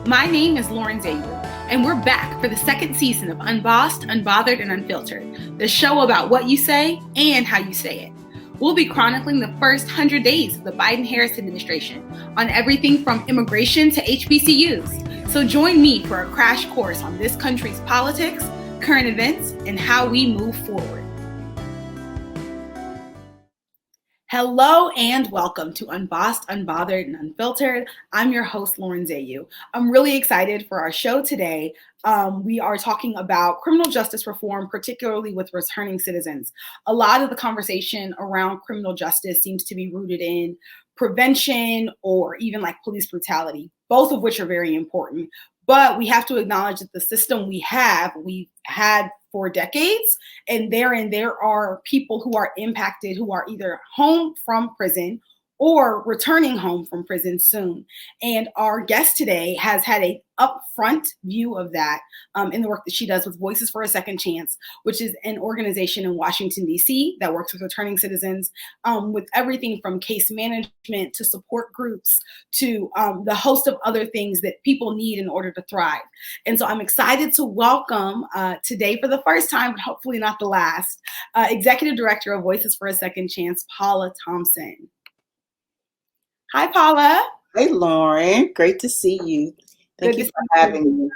My name is Lauren Zayu, and we're back for the second season of Unbossed, Unbothered, and Unfiltered, the show about what you say and how you say it. We'll be chronicling the first 100 days of the Biden-Harris administration on everything from immigration to HBCUs. So join me for a crash course on this country's politics, current events, and how we move forward. Hello and welcome to Unbossed, Unbothered, and Unfiltered. I'm your host, Lauren Zayu. I'm really excited for our show today. We are talking about criminal justice reform, particularly with returning citizens. A lot of the conversation around criminal justice seems to be rooted in prevention or even like police brutality, both of which are very important. But we have to acknowledge that the system we've had for decades, and therein there are people who are impacted who are either home from prison or returning home from prison soon. And our guest today has had an upfront view of that in the work that she does with Voices for a Second Chance, which is an organization in Washington, D.C. that works with returning citizens with everything from case management to support groups to the host of other things that people need in order to thrive. And so I'm excited to welcome today for the first time, but hopefully not the last, Executive Director of Voices for a Second Chance, Paula Thompson. Hi, Paula. Hey, Lauren. Great to see you. Thank you for having me.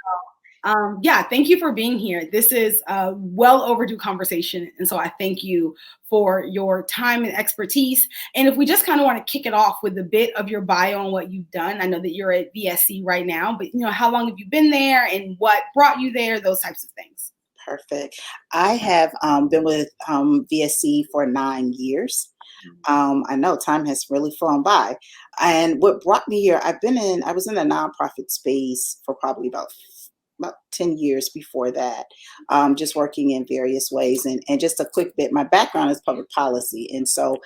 Thank you for being here. This is a well overdue conversation. And so I thank you for your time and expertise. And if we just kind of want to kick it off with a bit of your bio and what you've done, I know that you're at VSC right now, but how long have you been there and what brought you there, those types of things. Perfect. I have been with VSC for 9 years. I know time has really flown by. And what brought me here, I was in the nonprofit space for probably about 10 years before that, just working in various ways. And just a quick bit, my background is public policy. And so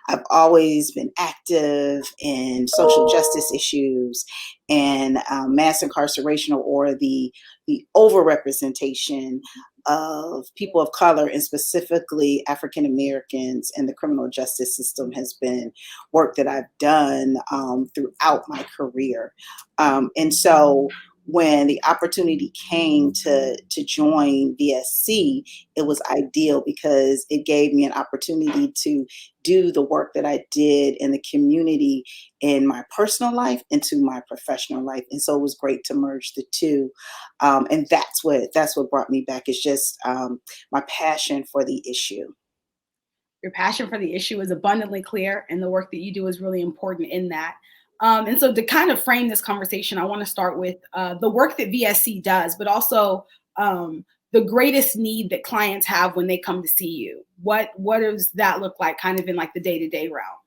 I've always been active in social justice issues and mass incarceration, or the overrepresentation of people of color, and specifically African Americans in the criminal justice system, has been work that I've done throughout my career. And so when the opportunity came to join VSC, it was ideal because it gave me an opportunity to do the work that I did in the community in my personal life into my professional life. And so it was great to merge the two. And that's what brought me back, is just my passion for the issue. Your passion for the issue is abundantly clear, and the work that you do is really important in that. And so to kind of frame this conversation, I want to start with the work that VSC does, but also the greatest need that clients have when they come to see you. What does that look like kind of in like the day-to-day realm?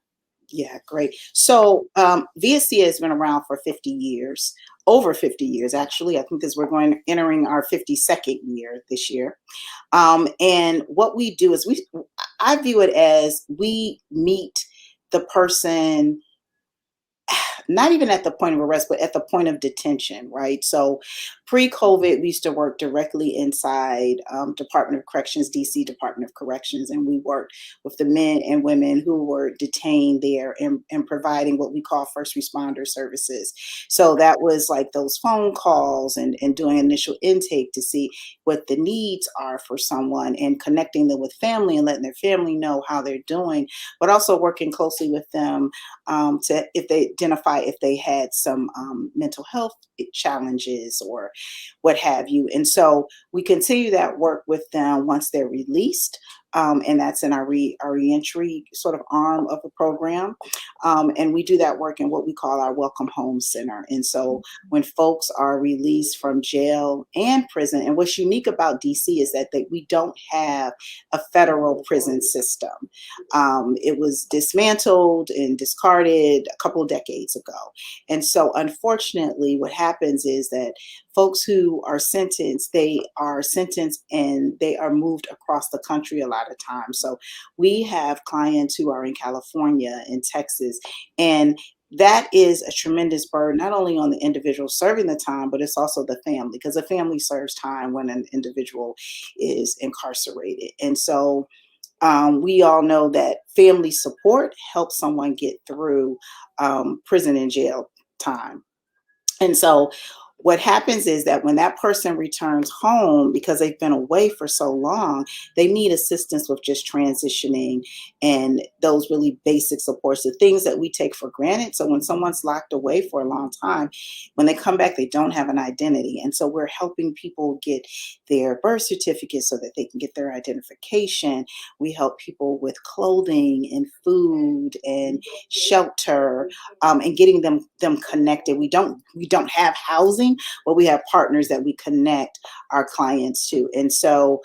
Yeah, great. So VSC has been around for 50 years, over 50 years, actually. I think because we're entering our 52nd year this year. And what we do is I view it as we meet the person not even at the point of arrest, but at the point of detention, right? So pre-COVID, we used to work directly inside Department of Corrections, DC Department of Corrections, and we worked with the men and women who were detained there and providing what we call first responder services. So that was like those phone calls and doing initial intake to see what the needs are for someone and connecting them with family and letting their family know how they're doing, but also working closely with them to if they identify if they had some mental health challenges or what have you. And so we continue that work with them once they're released. And that's in our reentry sort of arm of the program. And we do that work in what we call our Welcome Home Center. And so when folks are released from jail and prison, and what's unique about DC is that we don't have a federal prison system. It was dismantled and discarded a couple of decades ago. And so unfortunately, what happens is that folks who are sentenced, they are sentenced and they are moved across the country a lot of times. So we have clients who are in California, in Texas, and that is a tremendous burden, not only on the individual serving the time, but it's also the family, because a family serves time when an individual is incarcerated. And so we all know that family support helps someone get through prison and jail time. And so what happens is that when that person returns home, because they've been away for so long, they need assistance with just transitioning and those really basic supports, the things that we take for granted. So when someone's locked away for a long time, when they come back, they don't have an identity. And so we're helping people get their birth certificate so that they can get their identification. We help people with clothing and food and shelter, and getting them connected. We don't have housing, but we have partners that we connect our clients to. And so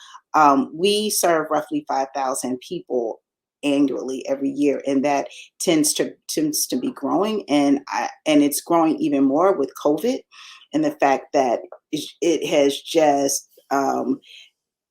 we serve roughly 5,000 people annually every year, and that tends to be growing, and it's growing even more with COVID, and the fact that it has just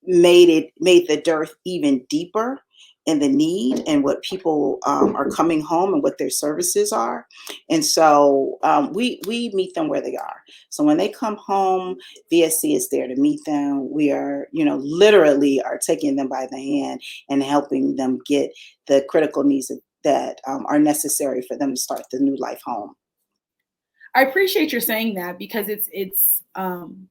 made the dearth even deeper in the need and what people are coming home and what their services are. And so we meet them where they are. So when they come home, VSC is there to meet them. We are, literally are taking them by the hand and helping them get the critical needs that are necessary for them to start the new life home. I appreciate your saying that because it's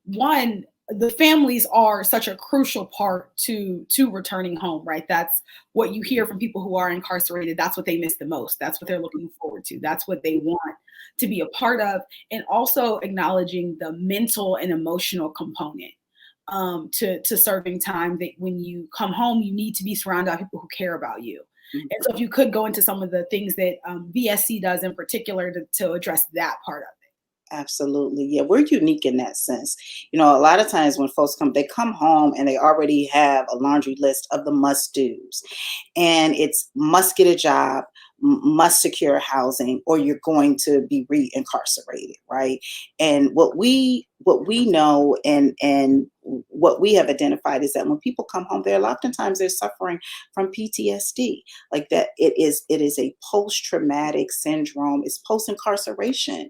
one, the families are such a crucial part to returning home, right? That's what you hear from people who are incarcerated. That's what they miss the most. That's what they're looking forward to. That's what they want to be a part of, and also acknowledging the mental and emotional component to serving time. That when you come home, you need to be surrounded by people who care about you. And so, if you could go into some of the things that VSC does in particular to address that part of it. Absolutely. Yeah, we're unique in that sense. A lot of times when folks come, they come home and they already have a laundry list of the must do's. And it's must get a job, must secure housing, or you're going to be reincarcerated, right? And what we know and what we have identified is that when people come home, oftentimes they're suffering from PTSD. Like that, it is a post-traumatic syndrome. It's post-incarceration,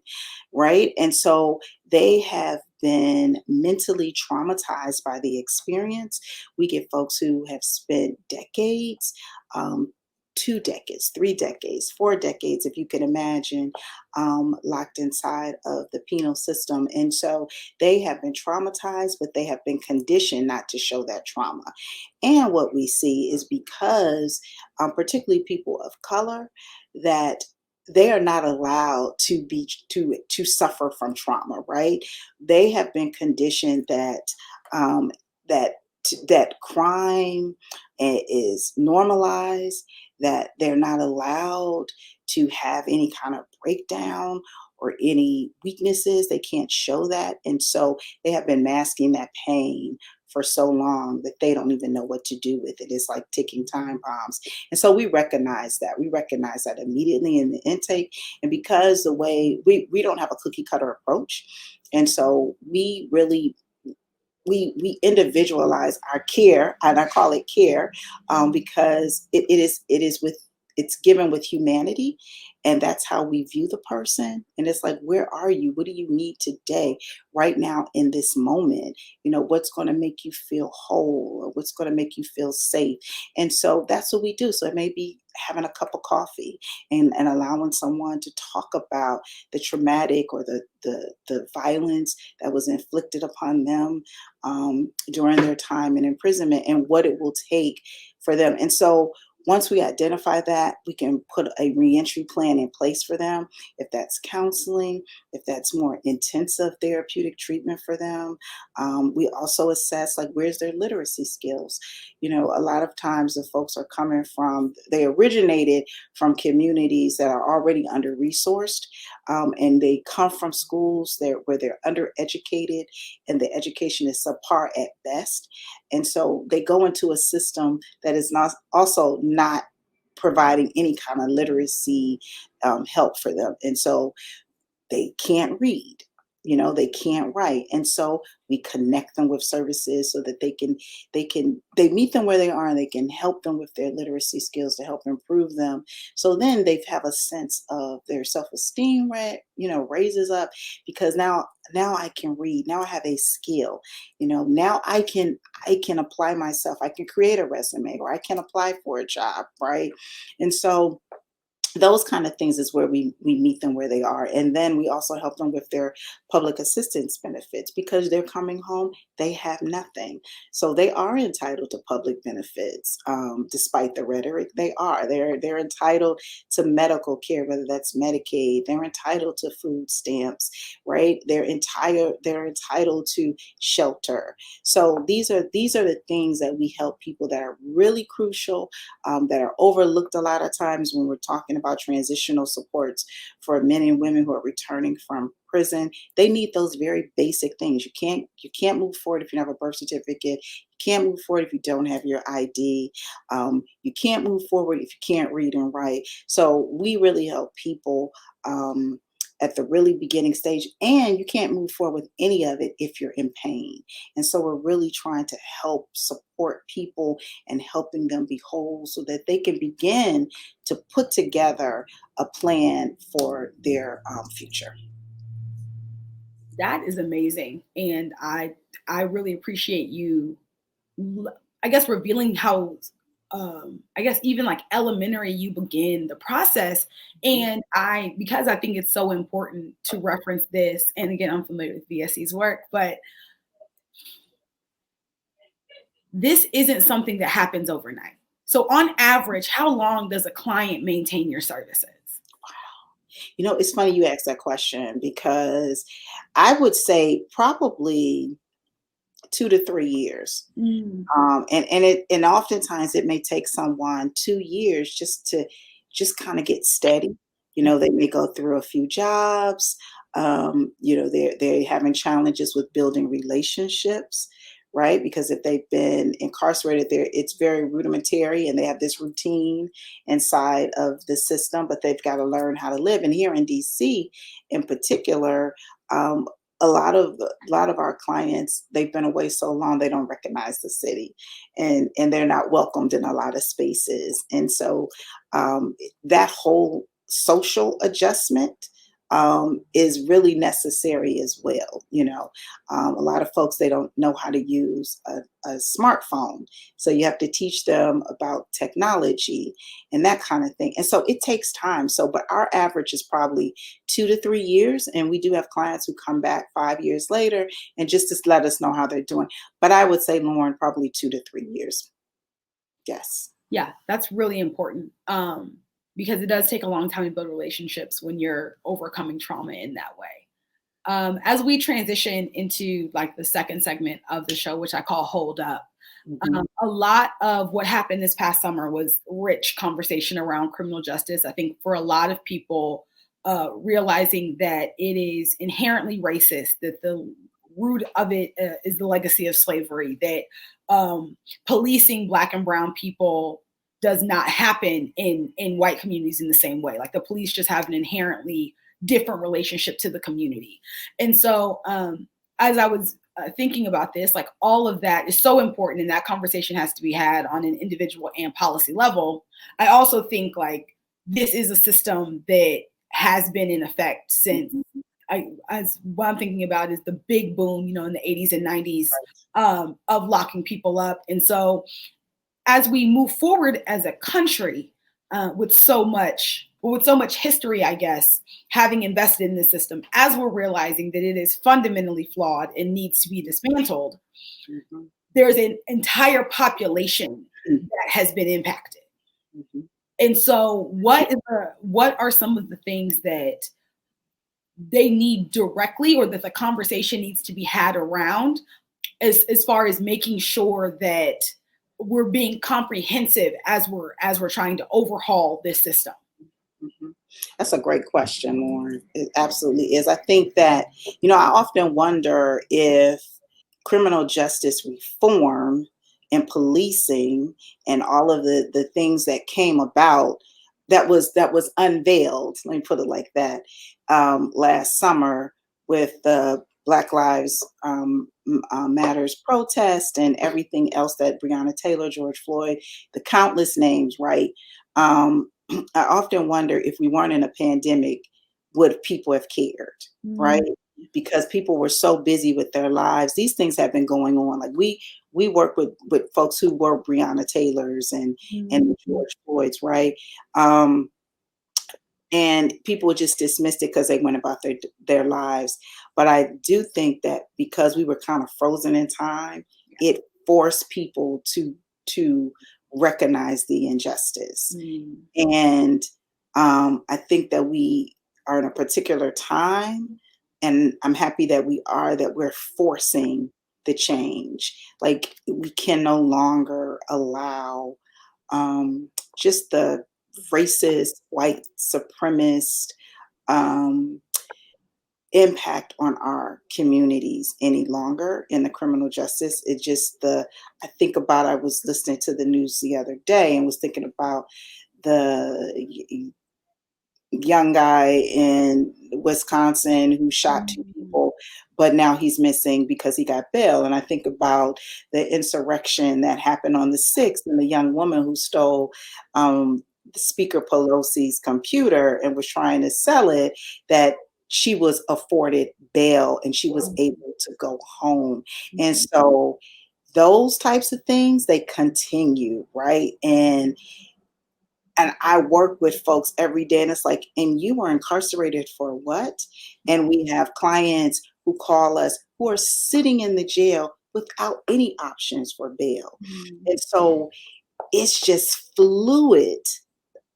right? And so they have been mentally traumatized by the experience. We get folks who have spent decades, 2 decades, 3 decades, 4 decades, if you can imagine, locked inside of the penal system. And so they have been traumatized, but they have been conditioned not to show that trauma. And what we see is because, particularly people of color, that they are not allowed to suffer from trauma, right? They have been conditioned um, that that crime is normalized, that they're not allowed to have any kind of breakdown or any weaknesses. They can't show that. And so they have been masking that pain for so long that they don't even know what to do with it. It's like ticking time bombs. And so we recognize that. We recognize that immediately in the intake. And because the way we don't have a cookie cutter approach. And so we really we individualize our care, and I call it care, because it is with it's given with humanity, and that's how we view the person. And it's like, where are you? What do you need today, right now, in this moment? What's going to make you feel whole, or what's going to make you feel safe? And so that's what we do. So it may be having a cup of coffee and allowing someone to talk about the traumatic or the violence that was inflicted upon them during their time in imprisonment, and what it will take for them. And so once we identify that, we can put a reentry plan in place for them. If that's counseling, if that's more intensive therapeutic treatment for them. We also assess, like, where's their literacy skills. A lot of times the folks are they originated from communities that are already under-resourced, and they come from schools where they're undereducated, and the education is subpar at best. And so they go into a system that is not providing any kind of literacy help for them. And so they can't read, they can't write. And so we connect them with services so that they meet them where they are, and they can help them with their literacy skills to help improve them. So then they have a sense of their self-esteem, raises up, because now I can read. Now I have a skill. Now I can apply myself. I can create a resume, or I can apply for a job, right? And so those kind of things is where we meet them where they are. And then we also help them with their public assistance benefits because they're coming home, they have nothing. So they are entitled to public benefits, despite the rhetoric. They're entitled to medical care, whether that's Medicaid. They're entitled to food stamps, right? They're entitled to shelter. So these are the things that we help people that are really crucial, that are overlooked a lot of times when we're talking about transitional supports for men and women who are returning from prison. They need those very basic things. You can't move forward if you don't have a birth certificate. You can't move forward if you don't have your ID. You can't move forward if you can't read and write. So we really help people, at the really beginning stage, and you can't move forward with any of it if you're in pain. And so we're really trying to help support people and helping them be whole so that they can begin to put together a plan for their future. That is amazing, and I really appreciate you, I guess, revealing how, I guess, even like elementary you begin the process. And because I think it's so important to reference this, and again, I'm familiar with VSC's work, but this isn't something that happens overnight. So on average, how long does a client maintain your services? It's funny you asked that question because I would say probably 2 to 3 years. Mm. And oftentimes it may take someone 2 years just kind of get steady. They may go through a few jobs. They're having challenges with building relationships, right? Because if they've been incarcerated, there it's very rudimentary, and they have this routine inside of the system, but they've got to learn how to live. And here in DC, in particular, um, a lot of our clients, they've been away so long they don't recognize the city, and they're not welcomed in a lot of spaces. And so that whole social adjustment is really necessary as well. A lot of folks, they don't know how to use a smartphone, so you have to teach them about technology and that kind of thing. And so it takes time. So, but our average is probably 2 to 3 years, and we do have clients who come back 5 years later and just to let us know how they're doing. But I would say, Lauren, probably 2 to 3 years. Yes. Yeah, that's really important, because it does take a long time to build relationships when you're overcoming trauma in that way. As we transition into like the second segment of the show, which I call Hold Up, Mhm. a lot of what happened this past summer was rich conversation around criminal justice. I think for a lot of people, realizing that it is inherently racist, that the root of it is the legacy of slavery, that policing Black and Brown people does not happen in white communities in the same way. Like the police just have an inherently different relationship to the community. And so as I was thinking about this, like all of that is so important, and that conversation has to be had on an individual and policy level. I also think like this is a system that has been in effect since, as what I'm thinking about is the big boom, in the 80s and 90s, of locking people up. And so as we move forward as a country, with so much history, I guess, having invested in the system, as we're realizing that it is fundamentally flawed and needs to be dismantled, Mhm. there's an entire population Mhm. that has been impacted. Mhm. And so what are some of the things that they need directly, or that the conversation needs to be had around, as far as making sure that we're being comprehensive as we're trying to overhaul this system? Mhm. That's a great question, Lauren. It absolutely is. I think that, I often wonder if criminal justice reform and policing and all of the things that came about, that was unveiled, let me put it like that, last summer with the Black Lives Matters protest and everything else, that Breonna Taylor, George Floyd, the countless names, right? Um, I often wonder if we weren't in a pandemic, would people have cared, right? Mm. Because people were so busy with their lives. These things have been going on. Like we work with folks who were Breonna Taylors and Mm. the George Floyds, right? Um, and people just dismissed it because they went about their lives. But I do think that because we were kind of frozen in time, it forced people to recognize the injustice. Mm. And I think that we are in a particular time, and I'm happy that we're forcing the change. Like, we can no longer allow just the racist, white supremacist um, impact on our communities any longer in the criminal justice. It just I was listening to the news the other day and was thinking about the young guy in Wisconsin who shot two Mm. people, but now he's missing because he got bail. And I think about the insurrection that happened on the 6th and the young woman who stole Speaker Pelosi's computer and was trying to sell it, that she was afforded bail and she was able to go home. And so those types of things, they continue, right? And I work with folks every day, and it's like, and you were incarcerated for what? And we have clients who call us who are sitting in the jail without any options for bail. Mm. And so it's just fluid,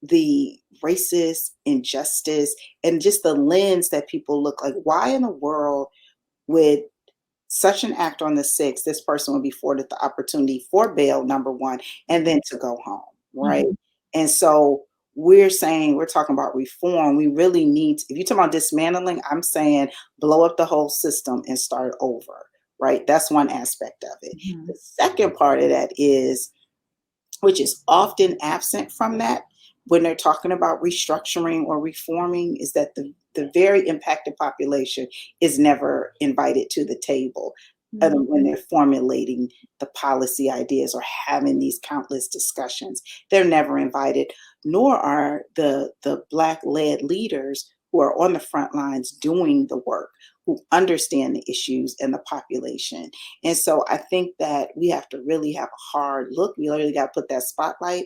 the racist injustice and just the lens that people look like. Why in the world would such an act on the 6th, this person would be afforded the opportunity for bail, number one, and then to go home, right? Mhm. And so we're talking about reform. We really need, if you're talking about dismantling, I'm saying blow up the whole system and start over, right? That's one aspect of it. Mhm. The second part of that is, which is often absent from that when they're talking about restructuring or reforming, is that the very impacted population is never invited to the table when they're formulating the policy ideas or having these countless discussions. They're never invited, nor are the Black-led leaders who are on the front lines doing the work, who understand the issues and the population. And so I think that we have to really have a hard look. We literally got to put that spotlight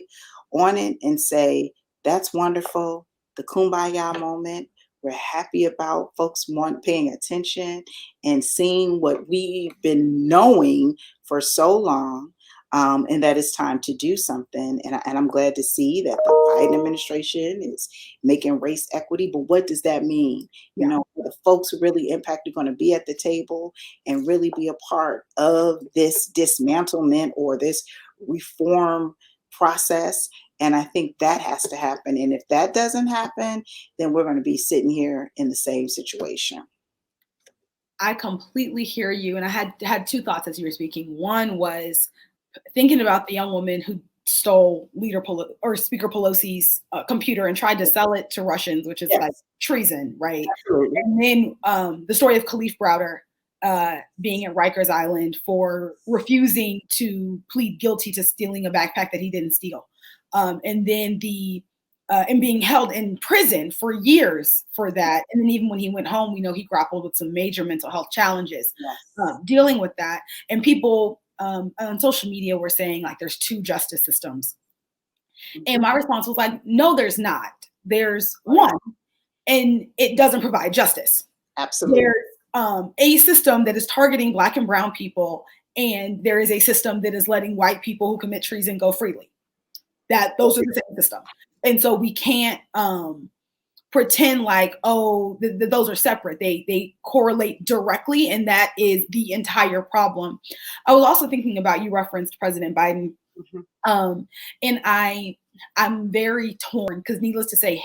on it and say, that's wonderful, the kumbaya moment. We're happy about folks paying attention and seeing what we've been knowing for so long, and that it's time to do something. And I'm glad to see that the Biden administration is making race equity. But what does that mean? You Yeah. know, the folks who really impact are going to be at the table and really be a part of this dismantlement or this reform process. And I think that has to happen. And if that doesn't happen, then we're going to be sitting here in the same situation. I completely hear you. And I had two thoughts as you were speaking. One was thinking about the young woman who stole Speaker Pelosi's computer and tried to sell it to Russians, which is like Yes, treason, right? absolutely. And then the story of Khalif Browder being at Rikers Island for refusing to plead guilty to stealing a backpack that he didn't steal. And then and being held in prison for years for that. And then even when he went home, we know he grappled with some major mental health challenges Yes. dealing with that. And people on social media were saying like there's two justice systems. And my response was like, no, there's not. There's one, and it doesn't provide justice. Absolutely. There's a system that is targeting Black and brown people, and there is a system that is letting white people who commit treason go freely. Those are the same system. And so we can't pretend like, oh, those are separate. They correlate directly, and that is the entire problem. I was also thinking about, you referenced President Biden, and I'm very torn because, needless to say,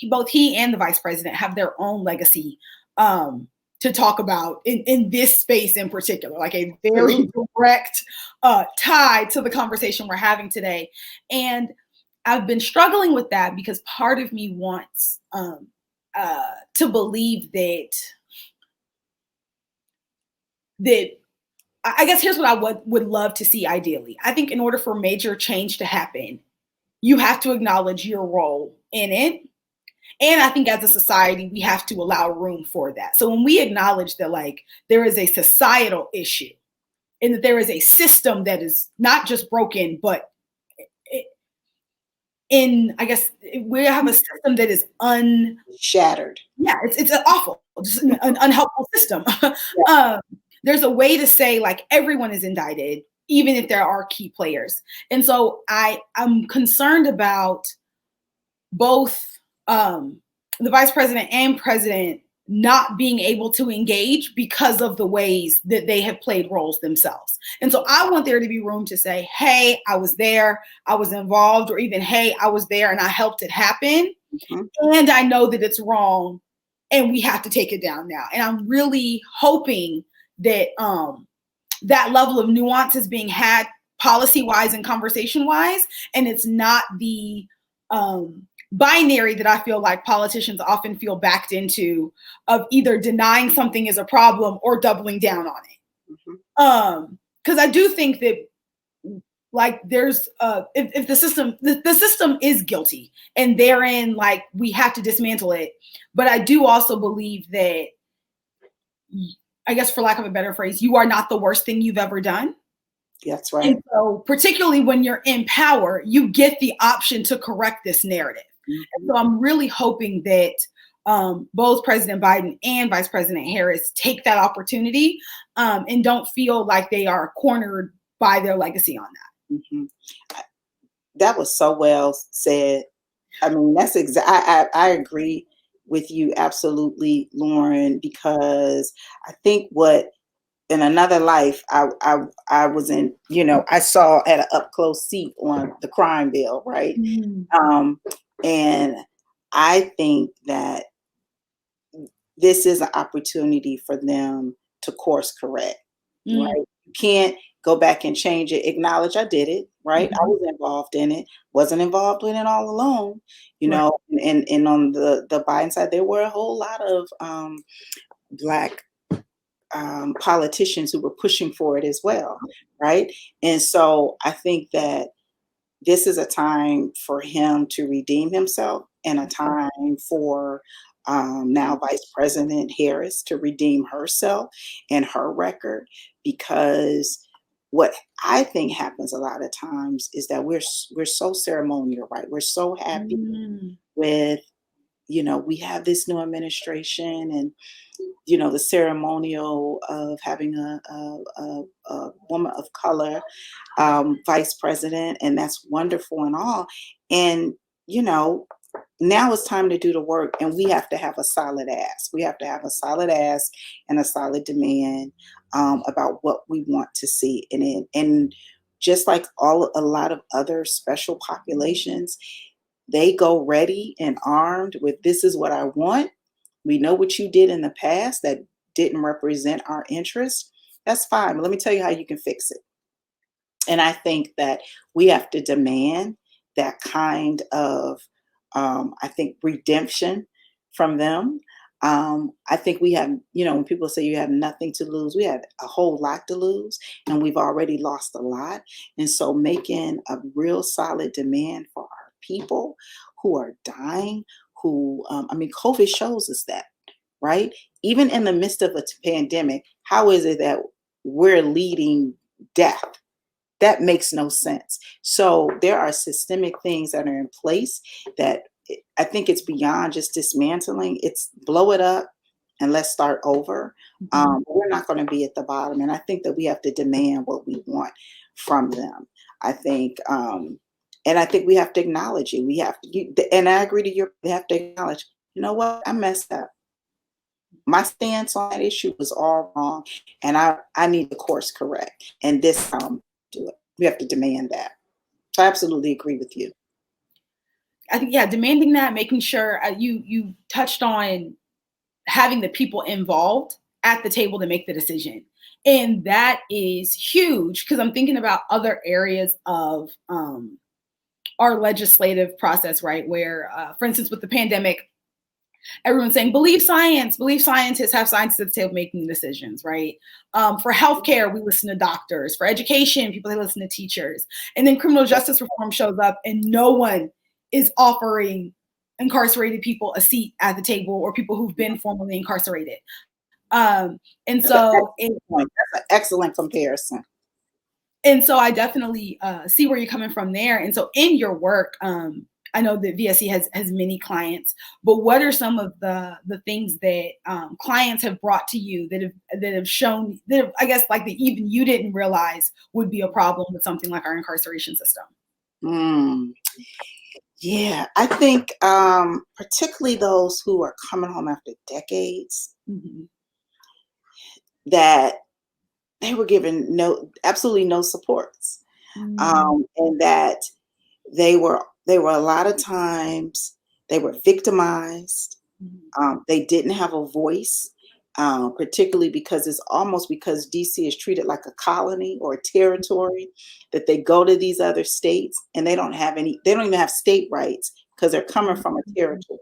both he and the vice president have their own legacy to talk about in this space in particular, like a very direct tie to the conversation we're having today. And I've been struggling with that because part of me wants to believe that I guess here's what I would love to see ideally. I think in order for major change to happen, you have to acknowledge your role in it. And I think as a society, we have to allow room for that. So when we acknowledge that like there is a societal issue and that there is a system that is not just broken, but I guess we have a system that is Shattered. yeah, it's awful, just an unhelpful system. Yeah. um, there's a way to say like everyone is indicted, even if there are key players. And so I'm concerned about both the vice president and president not being able to engage because of the ways that they have played roles themselves. And so I want there to be room to say, hey, I was there, I was involved, or even, hey, I was there and I helped it happen. Mm-hmm. And I know that it's wrong and we have to take it down now. And I'm really hoping that that level of nuance is being had policy-wise and conversation-wise, and it's not the binary that I feel like politicians often feel backed into of either denying something is a problem or doubling down on it. Mm-hmm. Because I do think that like there's if the system is guilty and therein like we have to dismantle it. But I do also believe that, I guess for lack of a better phrase, you are not the worst thing you've ever done. That's right. And so particularly when you're in power, you get the option to correct this narrative. Mm-hmm. And so I'm really hoping that both President Biden and Vice President Harris take that opportunity and don't feel like they are cornered by their legacy on that. Mm-hmm. That was so well said. I mean, that's I agree with you absolutely, Lauren, because I think what in another life I was in, I saw at an up close seat on the crime bill, right? Mm-hmm. And I think that this is an opportunity for them to course correct, mm-hmm. right? You can't go back and change it, acknowledge I did it, right? Mm-hmm. I was involved in it, wasn't involved in it all alone, right. And on the Biden side, there were a whole lot of Black politicians who were pushing for it as well, right? And so I think that this is a time for him to redeem himself and a time for now Vice President Harris to redeem herself and her record, because what I think happens a lot of times is that we're so ceremonial, right? We're so happy with, we have this new administration and, the ceremonial of having a woman of color vice president, and that's wonderful and all. And, now it's time to do the work, and we have to have a solid ask. We have to have a solid ask and a solid demand about what we want to see in it. And just like a lot of other special populations, they go ready and armed with, this is what I want. We know what you did in the past that didn't represent our interests. That's fine. But let me tell you how you can fix it. And I think that we have to demand that kind of, I think, redemption from them. I think we have, when people say you have nothing to lose, we have a whole lot to lose, and we've already lost a lot. And so making a real solid demand for our people who are dying, who, COVID shows us that, right? Even in the midst of a pandemic, how is it that we're leading death? That makes no sense. So there are systemic things that are in place that I think it's beyond just dismantling. It's blow it up and let's start over. We're not going to be at the bottom. And I think that we have to demand what we want from them. I think, and I think we have to acknowledge it. We have to, and I agree we have to acknowledge, you know what, I messed up. My stance on that issue was all wrong, and I need to course correct. And this do it. We have to demand that. So I absolutely agree with you. I think, yeah, demanding that, making sure you touched on having the people involved at the table to make the decision. And that is huge, because I'm thinking about other areas of our legislative process, right? Where, for instance, with the pandemic, everyone's saying, believe science, believe scientists, have scientists at the table making decisions, right? For healthcare, we listen to doctors. For education, they listen to teachers. And then criminal justice reform shows up and no one is offering incarcerated people a seat at the table, or people who've been formerly incarcerated. And so that's an excellent comparison. And so I definitely see where you're coming from there. And so in your work, I know that VSC has many clients, but what are some of the things that clients have brought to you that have shown that I guess like that even you didn't realize would be a problem with something like our incarceration system? Mm. Yeah, I think particularly those who are coming home after decades, Mm-hmm. that they were given absolutely no supports, Mm-hmm. and that they were a lot of times they were victimized. They didn't have a voice, particularly because it's almost because DC is treated like a colony or a territory, that they go to these other states and they don't have any, they don't even have state rights because they're coming from a territory.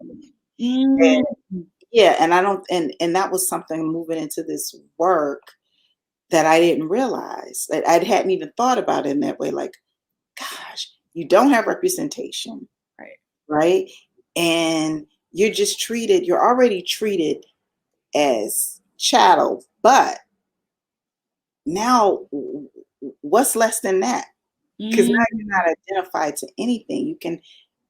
And Mm-hmm. yeah, and I don't, and that was something moving into this work that I didn't realize, that I hadn't even thought about it in that way. Like, gosh, you don't have representation, Right. right? And you're already treated as chattel, but now what's less than that? Because now you're not identified to anything. You can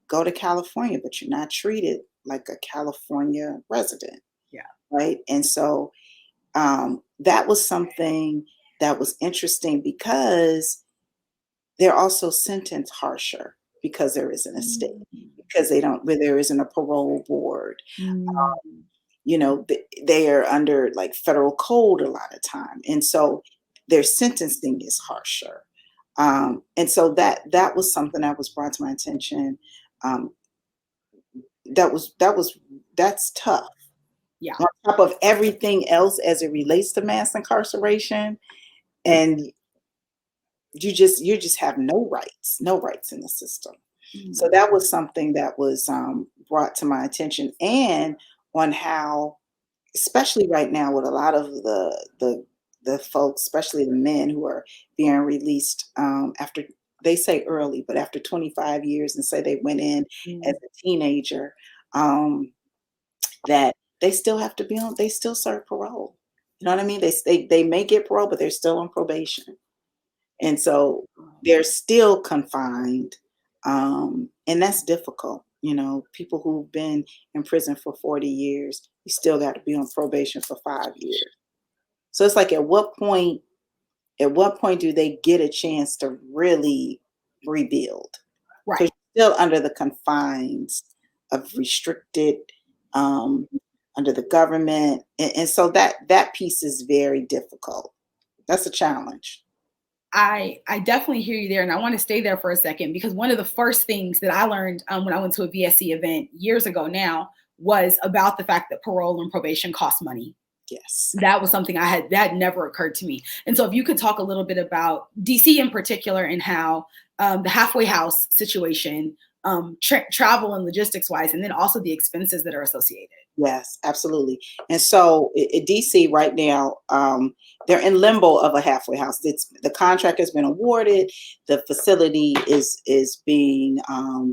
go to California, but you're not treated like a California resident, Yeah. right? And so that was something that was interesting because they're also sentenced harsher because there isn't a state, because they don't, where there isn't a parole board. Mm-hmm. They are under like federal code a lot of time, and so their sentencing is harsher. And so that was something that was brought to my attention. Um, that's tough. Yeah. On top of everything else as it relates to mass incarceration, and you just have no rights in the system. So that was something that was brought to my attention, and on how, especially right now with a lot of the folks, especially the men who are being released after, they say early, but after 25 years, and say they went in as a teenager, um, that they still have to be on, they still serve parole. You know what I mean? They may get parole, but they're still on probation. And so they're still confined. And that's difficult. People who've been in prison for 40 years, you still got to be on probation for 5 years. So it's like, at what point do they get a chance to really rebuild? Right. Because you're still under the confines of restricted, um, under the government. And so that piece is very difficult. That's a challenge. I definitely hear you there, and I want to stay there for a second because one of the first things that I learned when I went to a VSC event years ago now was about the fact that parole and probation cost money. Yes. That was something that never occurred to me. And so if you could talk a little bit about DC in particular and how the halfway house situation, travel and logistics wise, and then also the expenses that are associated. Yes, absolutely. And so in DC right now, they're in limbo of a halfway house. The contract has been awarded. The facility is being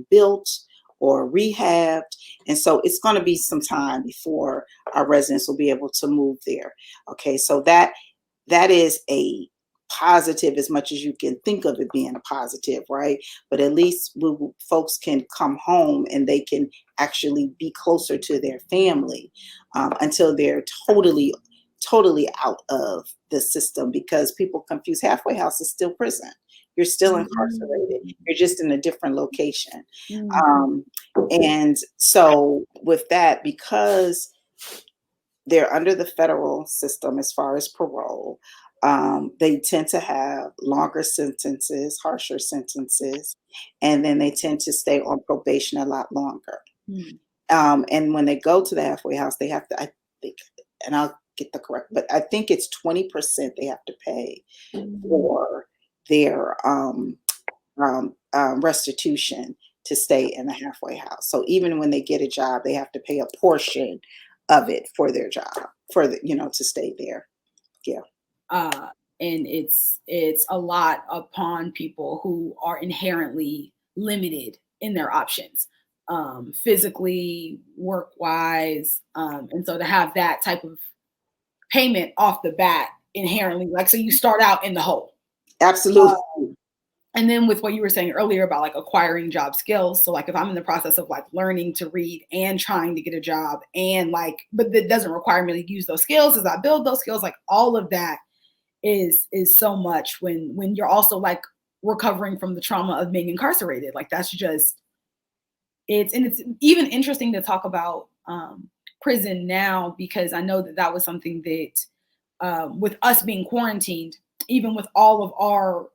built or rehabbed. And so it's going to be some time before our residents will be able to move there. Okay, so that is a positive, as much as you can think of it being a positive, right? But at least folks can come home and they can actually be closer to their family until they're totally out of the system, because people confuse halfway house is still prison. You're still incarcerated. You're just in a different location. And so with that, because they're under the federal system as far as parole, they tend to have longer sentences, harsher sentences, and then they tend to stay on probation a lot longer. And when they go to the halfway house, they have to, I think, and I'll get the correct, but I think it's 20% they have to pay for their restitution to stay in the halfway house. So even when they get a job, they have to pay a portion of it for their job, to stay there. Yeah. And it's a lot upon people who are inherently limited in their options, physically, work wise, and so to have that type of payment off the bat inherently, like, so you start out in the hole. Absolutely. And then with what you were saying earlier about like acquiring job skills. So like if I'm in the process of like learning to read and trying to get a job and like, but that doesn't require me to use those skills as I build those skills, like all of that is so much when you're also like recovering from the trauma of being incarcerated. Like that's just it's even interesting to talk about prison now because I know that that was something that with us being quarantined, even with all of our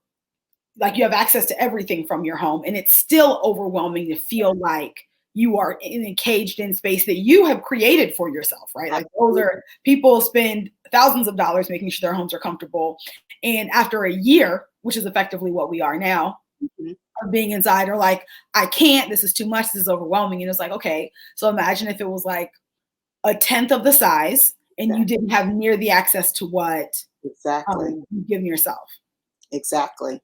like you have access to everything from your home and it's still overwhelming to feel like you are in a caged in space that you have created for yourself, right? Like those are people spend thousands of dollars making sure their homes are comfortable. And after a year, which is effectively what we are now, Mhm. of being inside or like, I can't, this is too much, this is overwhelming. And it's like, okay, so imagine if it was like a tenth of the size and you didn't have near the access to what Exactly. you've given yourself. Exactly.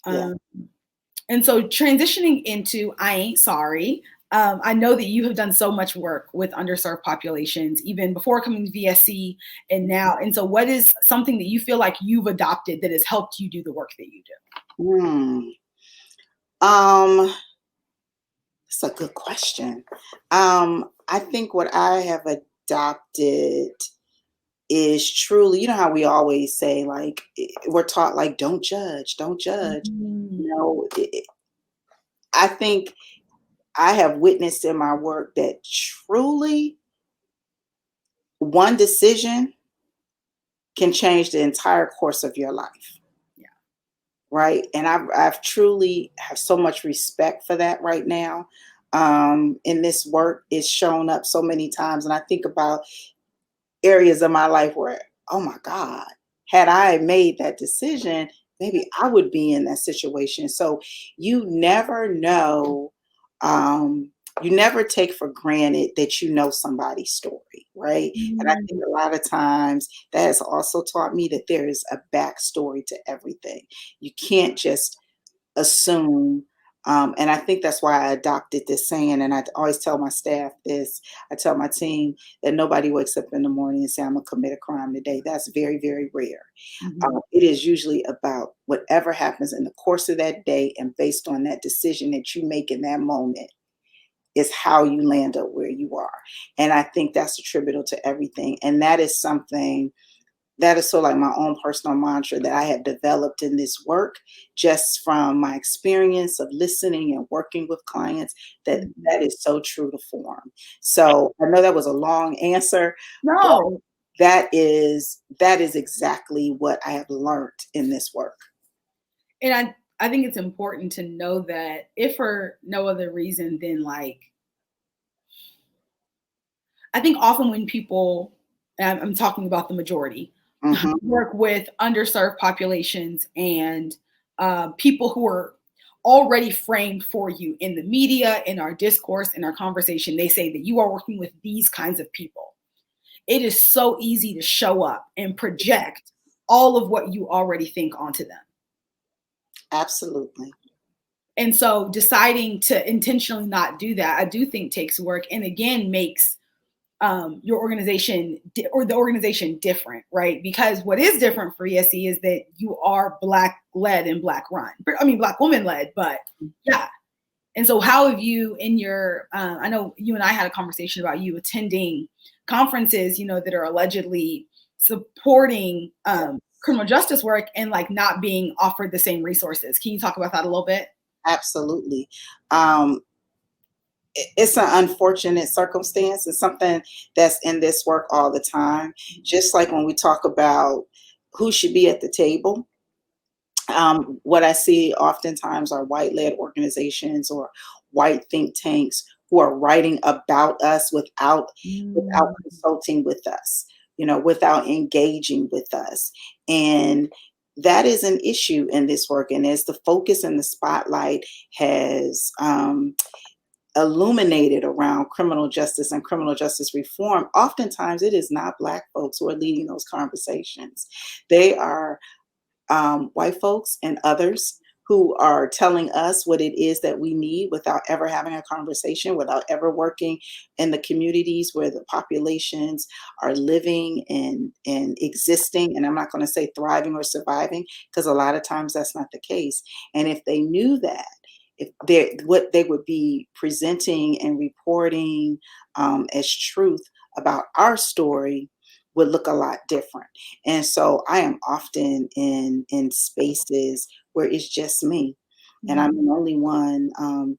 Yeah. Um, And so transitioning into I Ain't Sorry, I know that you have done so much work with underserved populations, even before coming to VSC and now. And so what is something that you feel like you've adopted that has helped you do the work that you do? Hmm. Um, That's a good question. I think what I have adopted is truly, you know how we always say, like, we're taught, like, don't judge, don't judge. Mhm. You know, I think I have witnessed in my work that truly one decision can change the entire course of your life. Yeah. Right. And I've truly have so much respect for that right now. In this work, it's shown up so many times. And I think about areas of my life where, oh my God, had I made that decision, maybe I would be in that situation. So you never know. You never take for granted that you know somebody's story, right? And I think Mhm. a lot of times that has also taught me that there is a backstory to everything. You can't just assume. And I think that's why I adopted this saying. And I always tell my staff this. I tell my team that nobody wakes up in the morning and say, I'm going to commit a crime today. That's very, very rare. Mhm. It is usually about whatever happens in the course of that day. And based on that decision that you make in that moment is how you land up where you are. And I think that's attributable to everything. And that is something that is so like my own personal mantra that I have developed in this work just from my experience of listening and working with clients that is so true to form. So I know that was a long answer, but No. that is exactly what I have learned in this work. And I think it's important to know that if for no other reason than like I think often when people, and I'm talking about the majority, Hmm. work with underserved populations and people who are already framed for you in the media, in our discourse, in our conversation, they say that you are working with these kinds of people. It is so easy to show up and project all of what you already think onto them. Absolutely. And so deciding to intentionally not do that, I do think takes work and again makes your organization or the organization different, right? Because what is different for ESC is that you are Black led and Black run. I mean, Black woman led, but yeah. And so, how have you, in your, I know you and I had a conversation about you attending conferences, you know, that are allegedly supporting criminal justice work and like not being offered the same resources. Can you talk about that a little bit? Absolutely. Um, it's an unfortunate circumstance. It's something that's in this work all the time. Just like when we talk about who should be at the table, what I see oftentimes are white-led organizations or white think tanks who are writing about us without Mm. consulting with us, without engaging with us, and that is an issue in this work. And as the focus and the spotlight has illuminated around criminal justice and criminal justice reform, oftentimes it is not Black folks who are leading those conversations. They are white folks and others who are telling us what it is that we need without ever having a conversation, without ever working in the communities where the populations are living and existing. And I'm not going to say thriving or surviving, because a lot of times that's not the case. And if they knew that, if they what they would be presenting and reporting as truth about our story would look a lot different. And so I am often in spaces where it's just me, and I'm the only one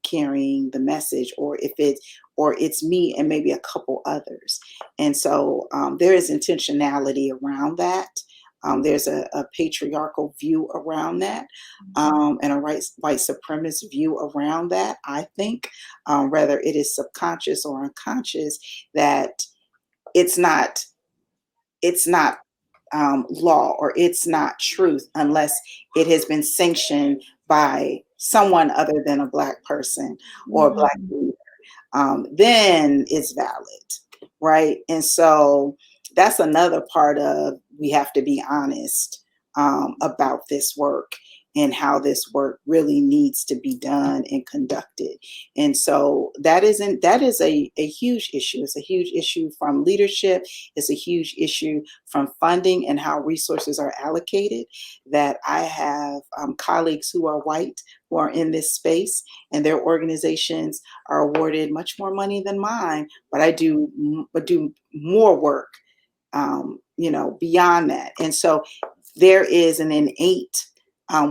carrying the message, or it's me and maybe a couple others. And so there is intentionality around that. There's a patriarchal view around that, and a white supremacist view around that. I think, whether it is subconscious or unconscious, that it's not it's not law, or it's not truth unless it has been sanctioned by someone other than a Black person or a Black leader. Then it's valid, right? And so that's another part of, we have to be honest about this work and how this work really needs to be done and conducted. And so that is a huge issue. It's a huge issue from leadership. It's a huge issue from funding and how resources are allocated. That I have colleagues who are white who are in this space, and their organizations are awarded much more money than mine, but I do more work, beyond that. And so there is an innate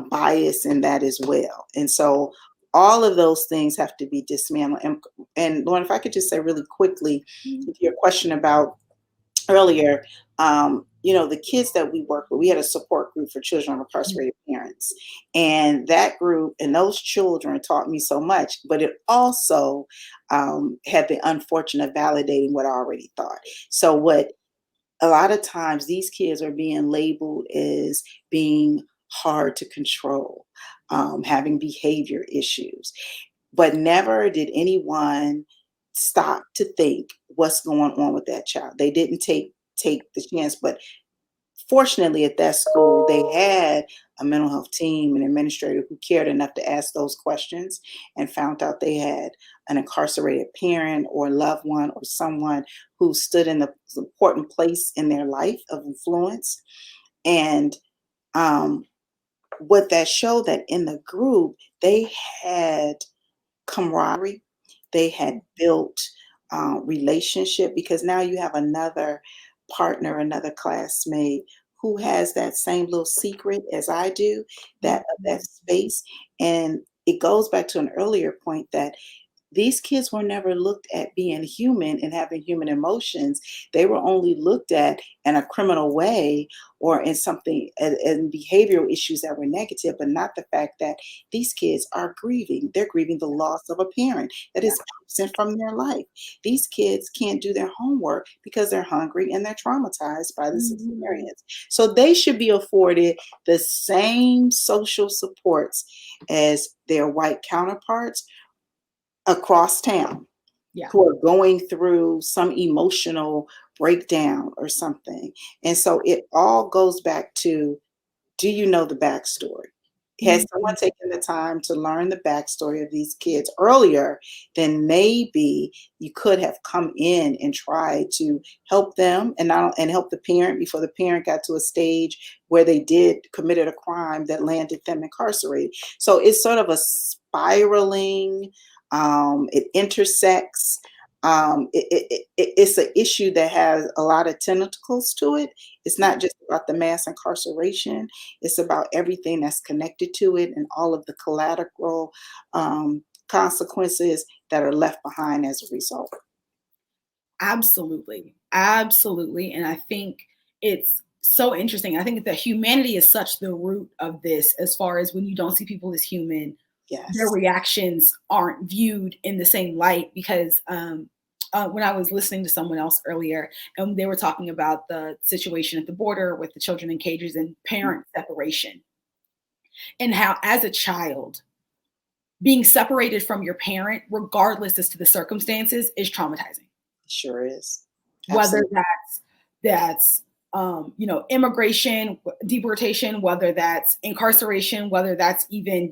bias in that as well. And so all of those things have to be dismantled. And Lauren, if I could just say really quickly, to your question about earlier, the kids that we work with, we had a support group for children of incarcerated parents. And that group and those children taught me so much, but it also had the unfortunate validating what I already thought. So what a lot of times these kids are being labeled as being hard to control, having behavior issues, but never did anyone stop to think what's going on with that child. They didn't take the chance. But fortunately, at that school, they had a mental health team and administrator who cared enough to ask those questions, and found out they had an incarcerated parent or loved one or someone who stood in the important place in their life of influence. And what that showed, that in the group, they had camaraderie, they had built relationship, because now you have another partner, another classmate who has that same little secret as I do, that space. And it goes back to an earlier point that these kids were never looked at being human and having human emotions. They were only looked at in a criminal way, or in something, and behavioral issues that were negative, but not the fact that these kids are grieving. They're grieving the loss of a parent that is absent from their life. These kids can't do their homework because they're hungry and they're traumatized by this experience. So they should be afforded the same social supports as their white counterparts across town, who are going through some emotional breakdown or something. And so it all goes back to, do you know the backstory? Has someone taken the time to learn the backstory of these kids earlier, then maybe you could have come in and tried to help them, and help the parent before the parent got to a stage where they committed a crime that landed them incarcerated. So it's sort of a spiraling, it intersects. It's an issue that has a lot of tentacles to it. It's not just about the mass incarceration. It's about everything that's connected to it, and all of the collateral consequences that are left behind as a result. Absolutely. Absolutely. And I think it's so interesting. I think that humanity is such the root of this, as far as when you don't see people as human, their reactions aren't viewed in the same light. Because when I was listening to someone else earlier, and they were talking about the situation at the border with the children in cages and parent separation, and how as a child, being separated from your parent, regardless as to the circumstances, is traumatizing. Sure is. Absolutely. Whether that's immigration, deportation, whether that's incarceration, whether that's even,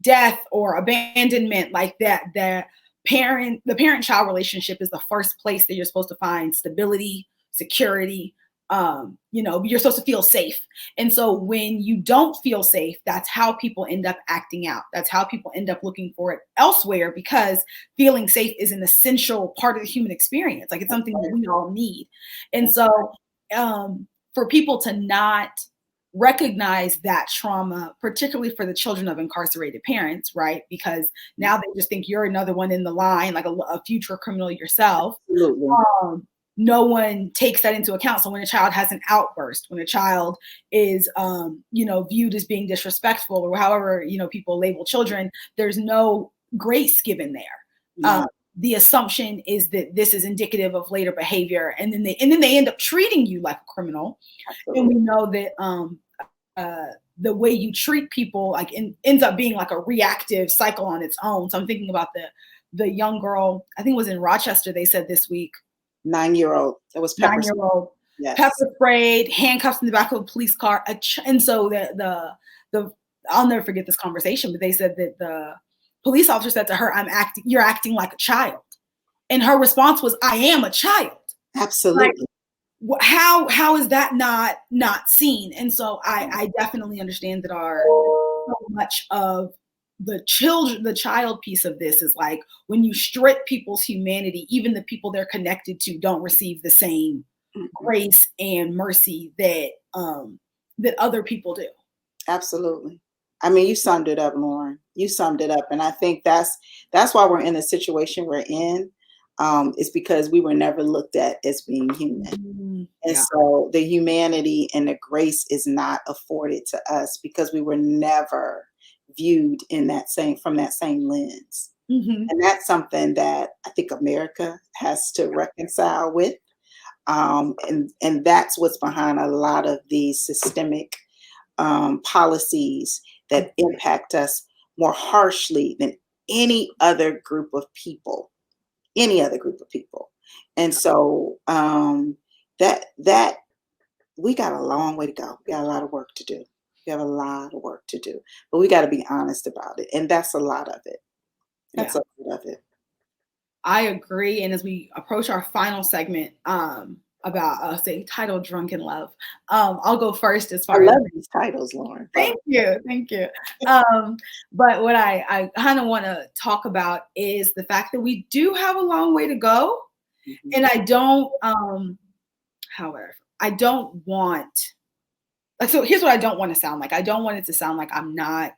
death or abandonment, like that, the parent-child relationship is the first place that you're supposed to find stability, security. You're supposed to feel safe. And so when you don't feel safe, that's how people end up acting out. That's how people end up looking for it elsewhere, because feeling safe is an essential part of the human experience. Like, it's something that we all need. And so for people to not recognize that trauma, particularly for the children of incarcerated parents, right? Because now they just think you're another one in the line, like a future criminal yourself. Absolutely. No one takes that into account. So when a child has an outburst, when a child is, viewed as being disrespectful, or however, people label children, there's no grace given there. Yeah. The assumption is that this is indicative of later behavior, and then they end up treating you like a criminal. Absolutely. And we know that the way you treat people ends up being like a reactive cycle on its own. So I'm thinking about the young girl, I think it was in Rochester, they said this week. 9-year-old. It was pepper 9-year-old. Yes. Pepper sprayed, handcuffs in the back of a police car. And so the I'll never forget this conversation, but they said that the police officer said to her, "You're acting like a child." And her response was, "I am a child." Absolutely. Like, how is that not seen? And so I definitely understand that so much of the child piece of this is like, when you strip people's humanity, even the people they're connected to don't receive the same grace and mercy that other people do. Absolutely. I mean, you summed it up, Lauren. You summed it up. And I think that's why we're in the situation we're in, is because we were never looked at as being human. And so the humanity and the grace is not afforded to us because we were never viewed from that same lens. And that's something that I think America has to reconcile with. And that's what's behind a lot of these systemic policies that impact us more harshly than any other group of people. And so that we got a long way to go. We got a lot of work to do. We have a lot of work to do, but we got to be honest about it. And that's a lot of it. That's a lot of it. I agree. And as we approach our final segment, about titled Drunken Love, I'll go first as far I love these titles, Lauren. Thank you. But what I kind of want to talk about is the fact that we do have a long way to go. And I don't, however, I don't want, so here's what I don't want to sound like. I don't want it to sound like I'm not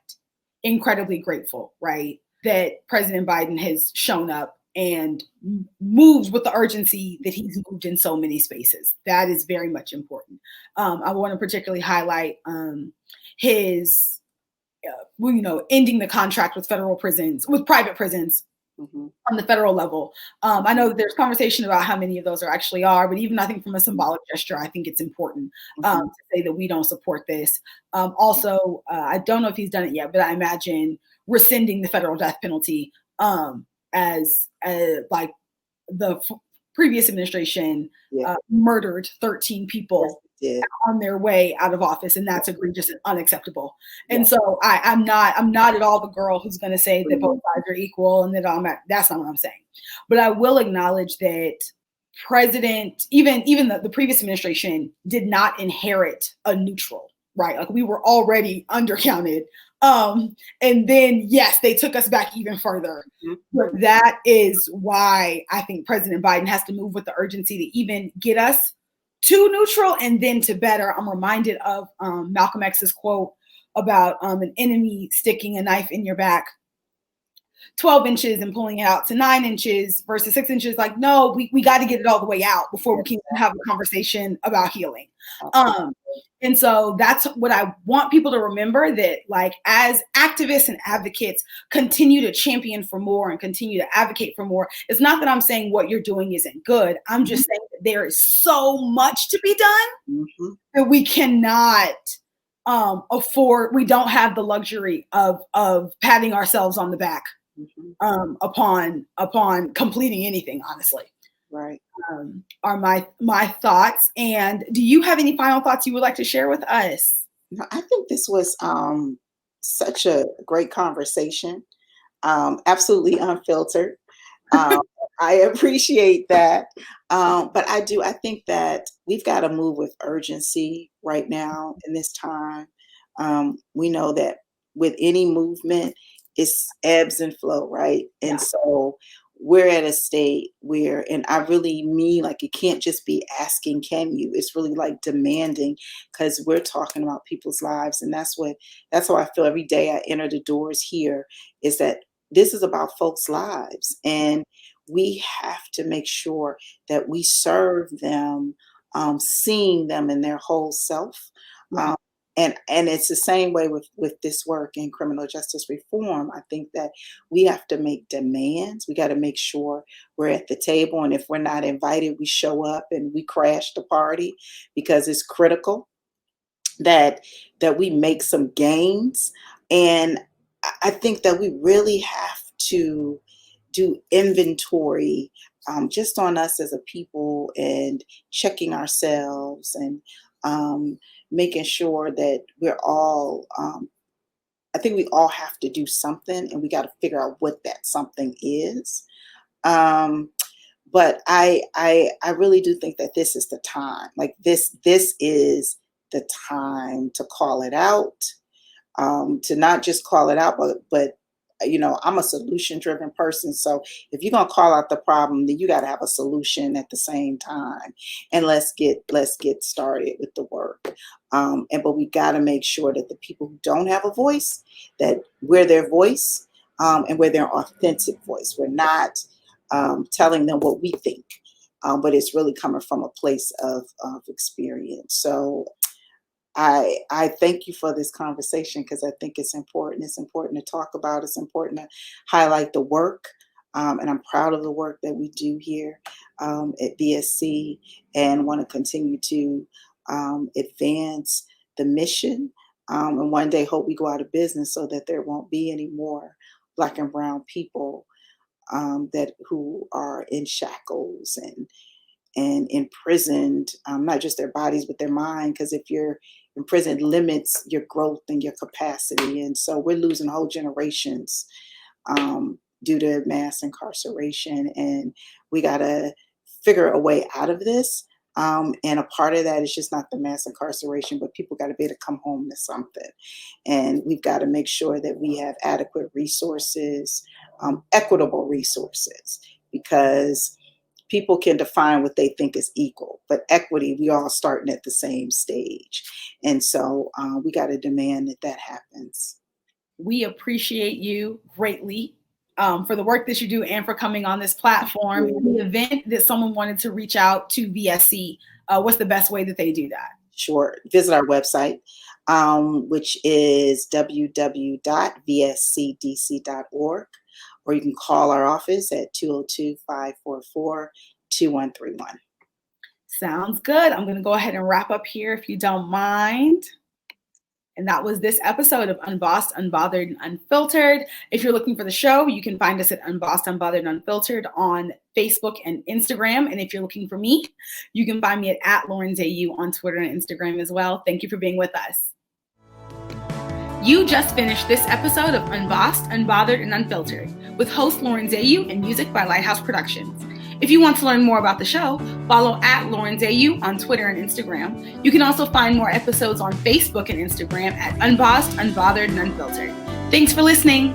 incredibly grateful, right, that President Biden has shown up and moves with the urgency that he's moved in so many spaces. That is very much important. I want to particularly highlight his, ending the contract with private prisons on the federal level. I know that there's conversation about how many of those there actually are, but even I think from a symbolic gesture, I think it's important to say that we don't support this. Also, I don't know if he's done it yet, but I imagine rescinding the federal death penalty as like the previous administration murdered 13 people on their way out of office, and that's egregious and unacceptable. And so I'm not at all the girl who's going to say that both sides are equal and that that's not what I'm saying. But I will acknowledge that even the previous administration did not inherit a neutral, right? Like, we were already undercounted. And then, yes, they took us back even further. But that is why I think President Biden has to move with the urgency to even get us to neutral and then to better. I'm reminded of Malcolm X's quote about an enemy sticking a knife in your back 12 inches and pulling it out to 9 inches versus 6 inches. Like, no, we got to get it all the way out before we can have a conversation about healing. And so that's what I want people to remember, that like, as activists and advocates continue to champion for more and continue to advocate for more, it's not that I'm saying what you're doing isn't good. I'm just saying that there is so much to be done that we cannot afford. We don't have the luxury of patting ourselves on the back upon completing anything, honestly. Right. Are my thoughts. And do you have any final thoughts you would like to share with us? No, I think this was such a great conversation, absolutely unfiltered. Um, I appreciate that. But I think that we've got to move with urgency right now in this time. We know that with any movement, it's ebbs and flow, right? And Yeah. so we're at a state where, and I really mean like it can't just be asking, can you? It's really like demanding, because we're talking about people's lives. And that's how I feel every day I enter the doors here, is that this is about folks' lives. And we have to make sure that we serve them, seeing them in their whole self. Yeah. Um, and it's the same way with this work in criminal justice reform. I think that we have to make demands. We got to make sure we're at the table, and if we're not invited, we show up and we crash the party, because it's critical that we make some gains. And I think that we really have to do inventory, just on us as a people, and checking ourselves, and um, making sure that we're all. I think we all have to do something, and we got to figure out what that something is. Um, but I really do think that this is the time. Like this is the time to call it out, to not just call it out, but I'm a solution driven person. So if you're gonna call out the problem, then you got to have a solution at the same time. And let's get started with the work. But we got to make sure that the people who don't have a voice, that we're their voice, and we're their authentic voice. We're not telling them what we think, but it's really coming from a place of experience. So I thank you for this conversation, because I think it's important. It's important to talk about. It's important to highlight the work. And I'm proud of the work that we do here at VSC, and want to continue to advance the mission. And one day hope we go out of business, so that there won't be any more Black and brown people that who are in shackles and imprisoned, not just their bodies, but their mind. Because if you're imprisoned, limits your growth and your capacity. And so we're losing whole generations due to mass incarceration. And we got to figure a way out of this. And a part of that is just not the mass incarceration, but people got to be able to come home to something. And we've got to make sure that we have adequate resources, equitable resources, because people can define what they think is equal, but equity, we all starting at the same stage. And so we got to demand that happens. We appreciate you greatly for the work that you do, and for coming on this platform. In the event that someone wanted to reach out to VSC, what's the best way that they do that? Sure. Visit our website, which is www.vscdc.org, or you can call our office at 202-544-2131. Sounds good. I'm going to go ahead and wrap up here, if you don't mind. And that was this episode of Unbossed, Unbothered, and Unfiltered. If you're looking for the show, you can find us at Unbossed, Unbothered, and Unfiltered on Facebook and Instagram. And if you're looking for me, you can find me at LaurenZayu on Twitter and Instagram as well. Thank you for being with us. You just finished this episode of Unbossed, Unbothered, and Unfiltered with host Lauren Zayu and music by Lighthouse Productions. If you want to learn more about the show, follow at Lauren Zayu on Twitter and Instagram. You can also find more episodes on Facebook and Instagram at Unbossed, Unbothered, and Unfiltered. Thanks for listening.